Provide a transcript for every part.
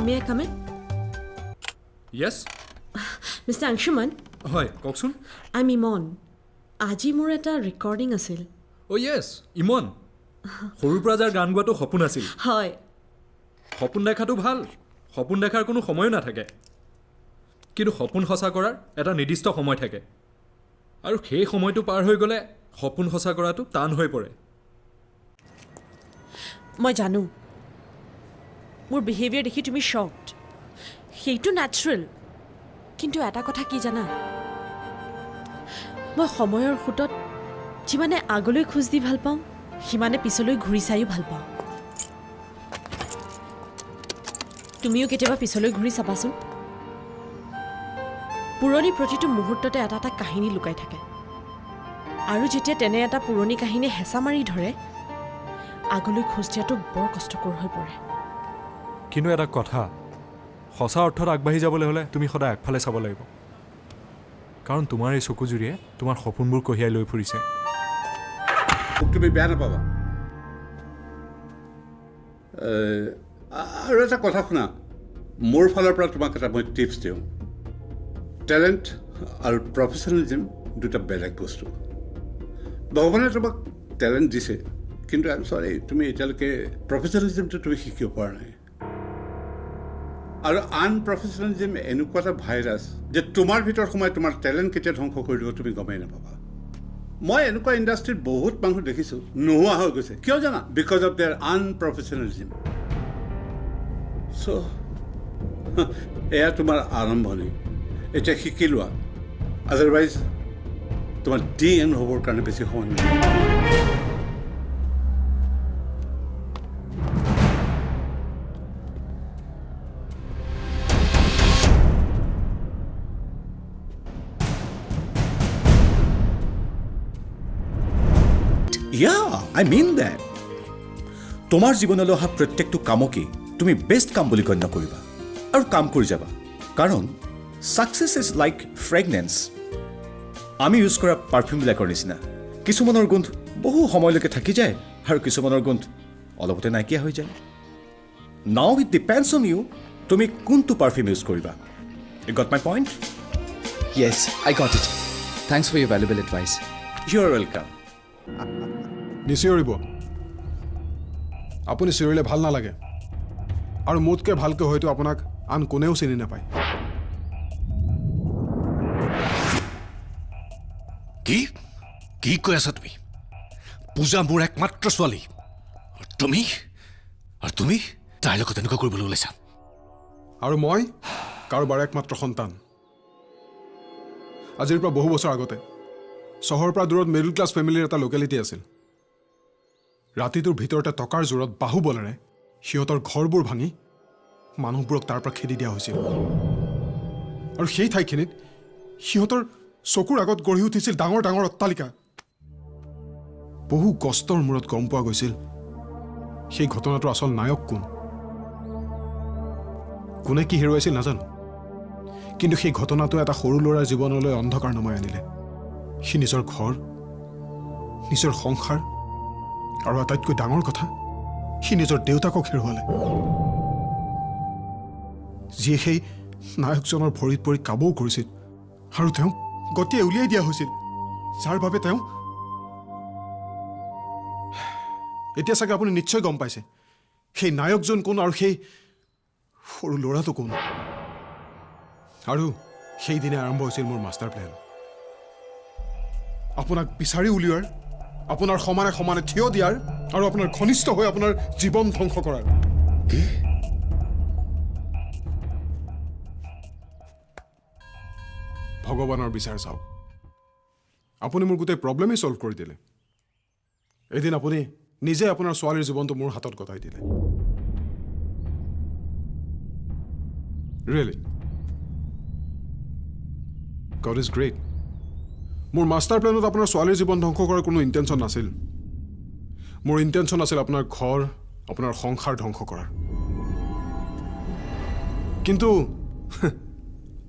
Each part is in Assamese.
May I come in? Yes. Mr. Anshuman? হয় কওকচোন I'm Imon. আজি মোৰ এটা ৰেকৰ্ডিং আছিল। Oh yes, ইমন সৰুৰ পৰা যাৰ গান গোৱাটো সপোন আছিল হয় সপোন দেখাটো ভাল সপোন দেখাৰ কোনো সময় নাথাকে কিন্তু সপোন সঁচা কৰাৰ এটা নিৰ্দিষ্ট সময় থাকে আৰু সেই সময়টো পাৰ হৈ গ'লে সপোন সঁচা কৰাটো টান হৈ পৰে মই জানো মোৰ বিহেভিয়াৰ দেখি তুমি শ্বকড সেইটো নেচাৰেল কিন্তু এটা কথা কি জানা মই সময়ৰ খুঁটত যিমানে আগলৈ খোজ দি ভাল পাওঁ সিমানে পিছলৈ ঘূৰি চাইও ভাল পাওঁ তুমিও কেতিয়াবা পিছলৈ ঘূৰি চাবাচোন পুৰণি প্ৰতিটো মুহূৰ্ততে এটা এটা কাহিনী লুকাই থাকে আৰু যেতিয়া তেনে এটা পুৰণি কাহিনী হেঁচা মাৰি ধৰে আগলৈ খোজ দিয়াটো বৰ কষ্টকৰ হৈ পৰে কিন্তু এটা কথা সঁচা অৰ্থত আগবাঢ়ি যাবলৈ হ'লে তুমি সদায় আগফালে চাব লাগিব কাৰণ তোমাৰ এই চকুজুৰিয়ে তোমাৰ সপোনবোৰ কঢ়িয়াই লৈ ফুৰিছে তুমি বেয়া নাপাবা আৰু এটা কথা শুনা মোৰ ফালৰ পৰা তোমাক এটা মই টিপছ দিওঁ টেলেণ্ট আৰু প্ৰফেচনেলিজম দুটা বেলেগ বস্তু ভগৱানে তোমাক টেলেণ্ট দিছে কিন্তু আই এম চৰি তুমি এতিয়ালৈকে প্ৰফেচনেলিজমটো তুমি শিকিব পৰা নাই আৰু আনপ্ৰফেচনেলিজম এনেকুৱা এটা ভাইৰাছ যে তোমাৰ ভিতৰত সোমাই তোমাৰ টেলেণ্ট কেতিয়া ধ্বংস কৰি দিব তুমি গমেই নাপাবা মই এনেকুৱা ইণ্ডাষ্ট্ৰীত বহুত মানুহ দেখিছোঁ নোহোৱা হৈ গৈছে কিয় জানা বিকজ অফ দেয়াৰ আনপ্ৰফেচনেলিজম চ' এয়া তোমাৰ আৰম্ভণি এতিয়া শিকি লোৱা আদাৰৱাইজ তোমাৰ ডি এণ্ড হ'বৰ কাৰণে বেছি সময় নহয় Yeah, I mean that. তোমাৰ জীৱনলৈ অহা প্ৰত্যেকটো কামকে তুমি বেষ্ট কাম বুলি গণ্য কৰিবা আৰু কাম কৰি যাবা কাৰণ ছাকচেছ ইজ লাইক ফ্ৰেগনেন্স আমি ইউজ কৰা পাৰফিউমবিলাকৰ নিচিনা কিছুমানৰ গোন্ধ বহু সময়লৈকে থাকি যায় আৰু কিছুমানৰ গোন্ধ অলপতে নাইকিয়া হৈ যায় নাও ইট ডিপেণ্ডছ অন ইউ তুমি কোনটো পাৰফিউম ইউজ কৰিবা you got my point Yes, I got it. Thanks for your valuable advice. You are welcome নিচিঞৰিব আপুনি চিঞৰিলে ভাল নালাগে আৰু মোতকৈ ভালকৈ হয়তো আপোনাক আন কোনেও চিনি নাপায় কি কি কৈ আছা তুমি পূজা মোৰ একমাত্ৰ ছোৱালী আৰু তুমি তাইৰ লগত এনেকুৱা কৰিবলৈ ওলাইছা আৰু মই কাৰোবাৰ একমাত্ৰ সন্তান আজিৰ পৰা বহু বছৰ আগতে চহৰৰ পৰা দূৰত মিডল ক্লাছ ফেমিলিৰ এটা লোকেলিটি আছিল ৰাতিটোৰ ভিতৰতে টকাৰ জোৰত বাহুবলেৰে সিহঁতৰ ঘৰবোৰ ভাঙি মানুহবোৰক তাৰ পৰা খেদি দিয়া হৈছিল আৰু সেই ঠাইখিনিত সিহঁতৰ চকুৰ আগত গঢ়ি উঠিছিল ডাঙৰ ডাঙৰ অট্টালিকা বহু কষ্টৰ মূৰত গম পোৱা গৈছিল সেই ঘটনাটোৰ আচল নায়ক কোনে কি হেৰুৱাইছিল নাজানো কিন্তু সেই ঘটনাটো এটা সৰু ল'ৰাৰ জীৱনলৈ অন্ধকাৰ নমাই আনিলে সি নিজৰ ঘৰ নিজৰ সংসাৰ আৰু আটাইতকৈ ডাঙৰ কথা সি নিজৰ দেউতাকক হেৰুৱালে যিয়ে সেই নায়কজনৰ ভৰিত পৰি কাবৌ কৰিছিল আৰু তেওঁ গতিয়ে উলিয়াই দিয়া হৈছিল যাৰ বাবে তেওঁ এতিয়া চাগে আপুনি নিশ্চয় গম পাইছে সেই নায়কজন কোন আৰু সেই সৰু ল'ৰাটো কোন আৰু সেইদিনে আৰম্ভ হৈছিল মোৰ মাষ্টাৰ প্লেন আপোনাক বিচাৰি উলিওৱাৰ আপোনাৰ সমানে সমানে থিয় দিয়াৰ আৰু আপোনাৰ ঘনিষ্ঠ হৈ আপোনাৰ জীৱন ধ্বংস কৰাৰ কি ভগৱানৰ বিচাৰ চাওক আপুনি মোৰ গোটেই প্ৰব্লেমেই ছল্ভ কৰি দিলে এদিন আপুনি নিজে আপোনাৰ ছোৱালীৰ জীৱনটো মোৰ হাতত গতাই দিলে ৰিয়েলি God is great. মোৰ মাষ্টাৰ প্লেনত আপোনাৰ ছোৱালীৰ জীৱন ধ্বংস কৰাৰ কোনো ইণ্টেনশ্যন নাছিল মোৰ ইণ্টেনশ্যন আছিল আপোনাৰ ঘৰ আপোনাৰ সংসাৰ ধ্বংস কৰাৰ কিন্তু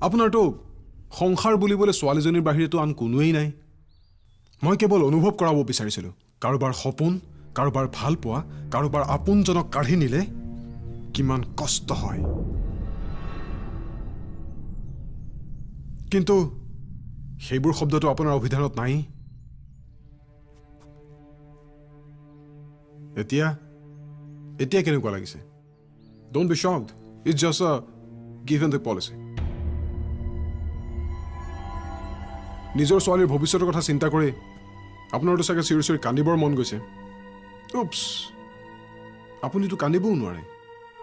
আপোনাৰতো সংসাৰ বুলিবলৈ ছোৱালীজনীৰ বাহিৰেতো আন কোনোৱেই নাই মই কেৱল অনুভৱ কৰাব বিচাৰিছিলোঁ কাৰোবাৰ সপোন কাৰোবাৰ ভাল পোৱা কাৰোবাৰ আপোনজনক কাঢ়ি নিলে কিমান কষ্ট হয় কিন্তু সেইবোৰ শব্দটো আপোনাৰ অভিধানত নাই। এতিয়া এতিয়া কেনেকুৱা লাগিছে? Don't be shocked, it's just a give and take policy. নিজৰ ছোৱালীৰ ভৱিষ্যতৰ কথা চিন্তা কৰি আপোনাৰতো চাগে চিঞৰি চিঞৰি কান্দিবৰ মন গৈছে। উপছ, আপুনিতো কান্দিবও নোৱাৰে।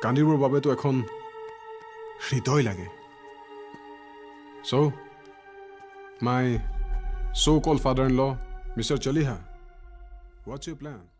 কান্দিবৰ বাবেতো এখন হৃদয় লাগে। চ' মাই so-called father-in-law, Mr. Chaliha, what's your plan?